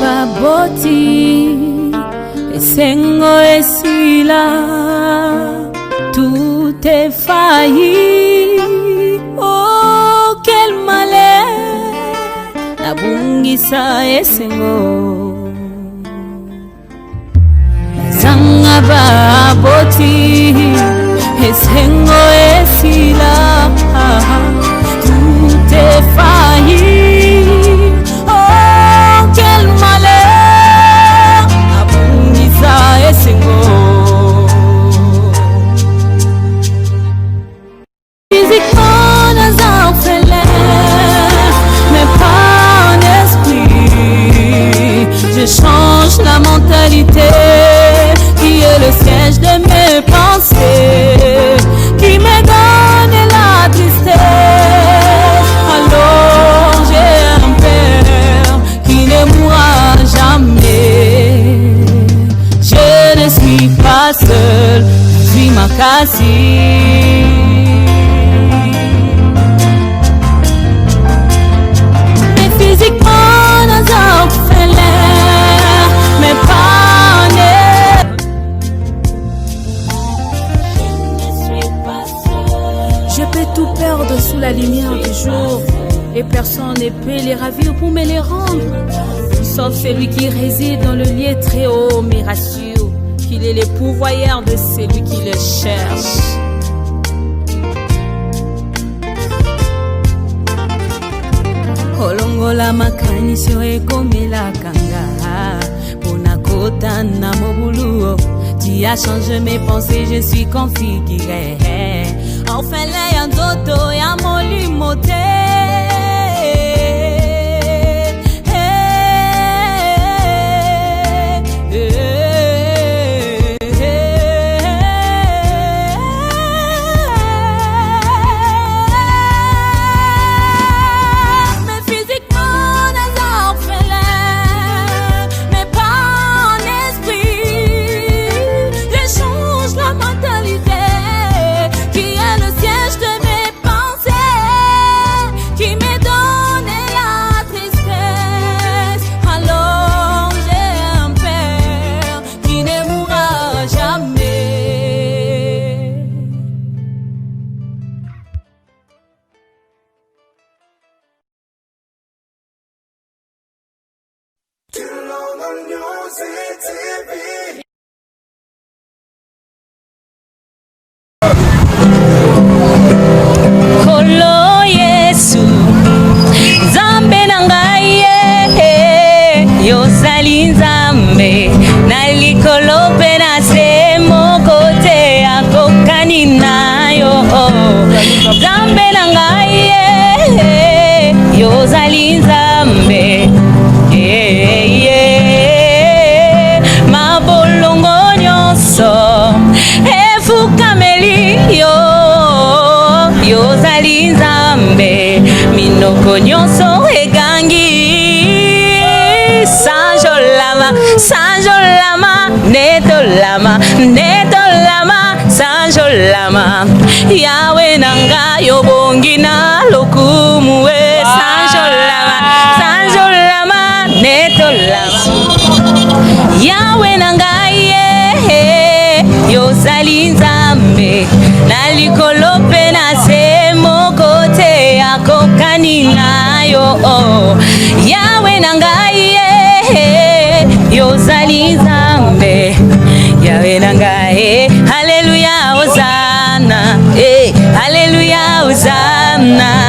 baboti esengo esila tout est failli. Oh quel malheur nabungisa esengo zanga baboti esengo esila tout est failli. Physiquement nous orphelins, mais pas en esprit. Je change la mentalité qui est le siège de mes pensées, qui me donne la tristesse. Alors j'ai un Père qui ne mourra jamais. Je ne suis pas seul, je suis ma Cassie. Mais physiquement nous orphelins, mais pas nés. Je peux tout perdre sous la lumière du jour, et personne ne peut les ravir pour me les rendre, sauf celui qui réside dans le lieu très haut, mais rassure qu'il est le pourvoyeur de celui qui le cherche. Kolongola makanisio ekomela kanga pona kota na mobuluo. Tu as changé mes pensées, je suis configuré. Enfin là y'a ndoto ya molimote. Kolo Yesu Zambe nangaye Yosali Nzambe Nalikolope na semo kote yako kaninayo Zambe nangaye Yosali Nzambe Mabolongo nyonso Efukameli Yozali Nzambe minoko nyonso egangi sanjolama netolama sanjolama yawe nanga yobongi na lokumu sanjolama netolama yawe nanga ye yozali Nzambe nalikolope na semo kote yako kaninayo yawe nangaye yozali Nzambe yawe nangaye haleluya hosana haleluya hosana